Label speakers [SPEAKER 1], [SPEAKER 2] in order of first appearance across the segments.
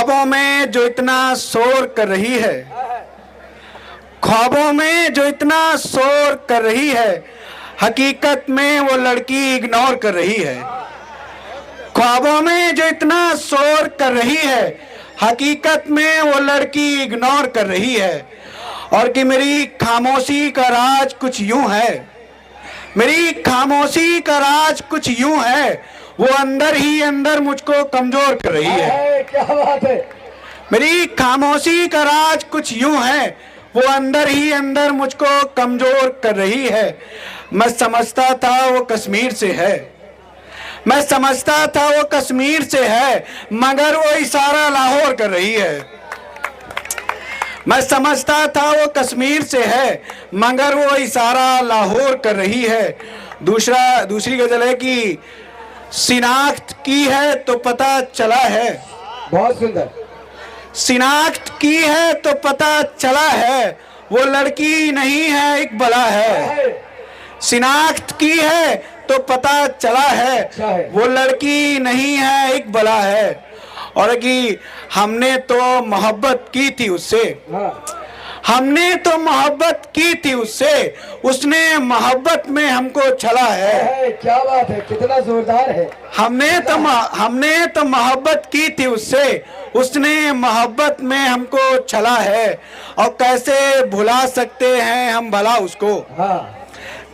[SPEAKER 1] ख्वाबों में जो इतना शोर कर रही है, ख्वाबों में जो इतना शोर कर रही है, हकीकत में वो लड़की इग्नोर कर रही है। ख्वाबों में जो इतना शोर कर रही है, हकीकत में वो लड़की इग्नोर कर रही है। और कि मेरी खामोशी का राज कुछ यूं है, मेरी खामोशी का राज कुछ यूं है, वो अंदर ही अंदर मुझको कमजोर कर रही है।
[SPEAKER 2] क्या बात है।
[SPEAKER 1] मेरी खामोशी का राज कुछ यूं है, वो अंदर ही अंदर मुझको कमजोर कर रही है। मैं समझता था वो कश्मीर से है, मैं समझता था वो कश्मीर से है, मगर वो इशारा लाहौर कर रही है। मैं समझता था वो कश्मीर से है, मगर वो इशारा लाहौर कर रही है। दूसरी गजल है कि शिनाख्त की है तो पता चला है,
[SPEAKER 2] बहुत सुंदर।
[SPEAKER 1] शिनाख्त की है तो पता चला है, वो लड़की नहीं है एक बला है। शिनाख्त की है तो पता चला है, वो लड़की नहीं है एक बला है। और कि हमने तो मोहब्बत की थी उससे, हमने तो मोहब्बत की थी उससे, उसने मोहब्बत में हमको छला है।
[SPEAKER 2] क्या बात है, कितना जोरदार है।
[SPEAKER 1] हमने तो मोहब्बत की थी उससे, उसने मोहब्बत में हमको छला है। और कैसे भुला सकते हैं हम भला उसको,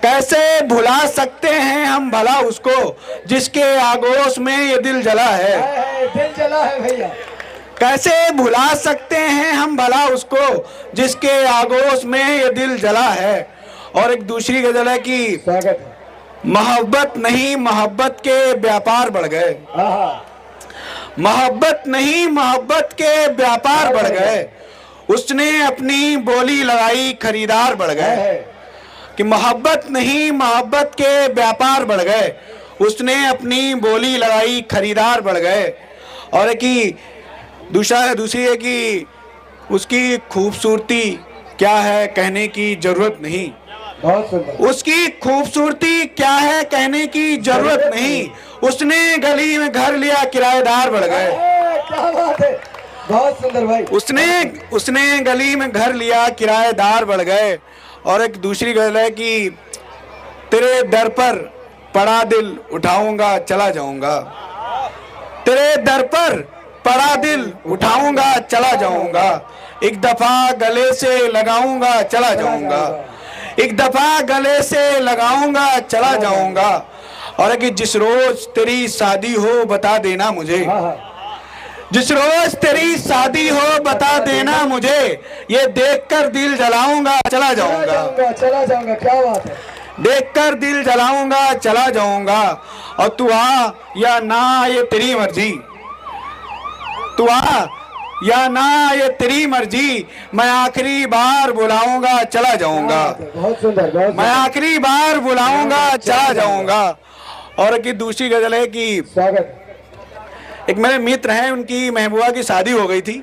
[SPEAKER 1] कैसे भुला सकते हैं हम भला उसको, जिसके आगोश में ये दिल जला है।
[SPEAKER 2] दिल जला है भैया।
[SPEAKER 1] कैसे भुला सकते हैं हम भला उसको, जिसके आगोश में ये दिल जला है। और एक दूसरी गजल है कि मोहब्बत नहीं मोहब्बत के व्यापार बढ़ गए, मोहब्बत नहीं मोहब्बत के व्यापार बढ़ गए, उसने अपनी बोली लगाई खरीदार बढ़ गए। कि मोहब्बत नहीं मोहब्बत के व्यापार बढ़ गए, उसने अपनी बोली लगाई खरीदार बढ़ गए। और कि दूसरी है कि उसकी खूबसूरती क्या है कहने की जरूरत नहीं,
[SPEAKER 2] बहुत सुंदर।
[SPEAKER 1] उसकी खूबसूरती क्या है कहने की जरूरत नहीं, उसने गली में घर लिया किराएदार बढ़ गए।
[SPEAKER 2] क्या बात है, बहुत सुंदर भाई।
[SPEAKER 1] उसने गली में घर लिया किराएदार बढ़ गए। और एक दूसरी गजल है कि तेरे दर पर पड़ा दिल उठाऊंगा चला जाऊंगा, तेरे दर पर पड़ा दिल उठाऊंगा चला जाऊंगा, एक दफा गले से लगाऊंगा चला जाऊंगा, एक दफा गले से लगाऊंगा चला जाऊंगा। और कि जिस रोज तेरी शादी हो बता देना मुझे, जिस रोज तेरी शादी हो बता देना मुझे, ये देखकर दिल जलाऊंगा चला जाऊंगा,
[SPEAKER 2] चला जाऊंगा। क्या बात है,
[SPEAKER 1] देखकर दिल जलाऊंगा चला जाऊंगा। और तू आ या ना ये तेरी मर्जी, तू आ या ना ये तेरी मर्जी, मैं आखिरी बार बुलाऊंगा चला जाऊंगा,
[SPEAKER 2] बहुत सुंदर।
[SPEAKER 1] मैं आखिरी बार बुलाऊंगा चला जाऊंगा। और कि दूसरी गजल है कि
[SPEAKER 2] स्वागत।
[SPEAKER 1] एक मेरे मित्र हैं, उनकी महबूबा की शादी हो गई थी।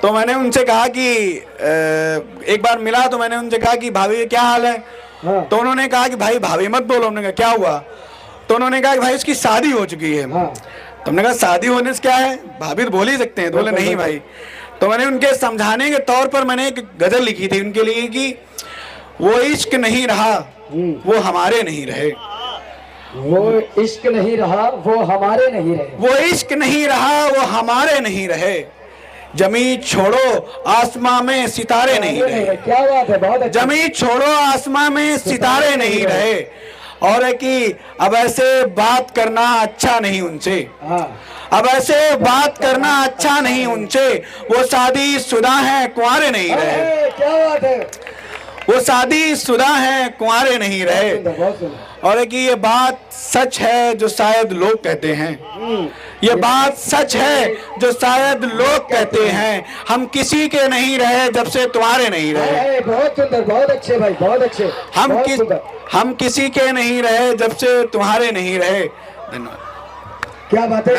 [SPEAKER 1] तो मैंने उनसे कहा कि एक बार मिला तो मैंने उनसे कहा कि भाभी क्या हाल है। तो उन्होंने कहा कि भाई भाभी मत बोलो। हमने कहा क्या हुआ। तो उन्होंने कहा कि भाई उसकी शादी हो चुकी है। तो हमने कहा शादी होने से क्या है, भाभी तो बोल ही सकते हैं। तो बोले नहीं भाई। तो मैंने उनके समझाने के तौर पर मैंने एक गजल लिखी थी उनके लिए कि वो इश्क नहीं रहा वो हमारे नहीं रहे,
[SPEAKER 2] वो इश्क नहीं रहा वो हमारे नहीं रहे,
[SPEAKER 1] वो इश्क नहीं रहा वो हमारे नहीं रहे, जमी छोड़ो आसमां में सितारे नहीं रहे।
[SPEAKER 2] क्या बात है, बहुत अच्छा।
[SPEAKER 1] जमी छोड़ो आसमां में सितारे नहीं रहे। और है कि अब ऐसे बात करना अच्छा नहीं उनसे, अब ऐसे बात करना अच्छा नहीं उनसे, वो शादी शुदा है कुंवारे नहीं रहे।
[SPEAKER 2] क्या बात है,
[SPEAKER 1] वो शादी शुदा है कुंवारे नहीं रहे। और है कि ये बात सच है जो शायद लोग कहते हैं, ये बात सच है जो शायद लोग कहते हैं, हम किसी के नहीं रहे जब से तुम्हारे नहीं रहे।
[SPEAKER 2] बहुत सुंदर, बहुत अच्छे भाई, बहुत अच्छे।
[SPEAKER 1] हम किसी के नहीं रहे जब से तुम्हारे नहीं रहे। धन्यवाद।
[SPEAKER 2] क्या बात है।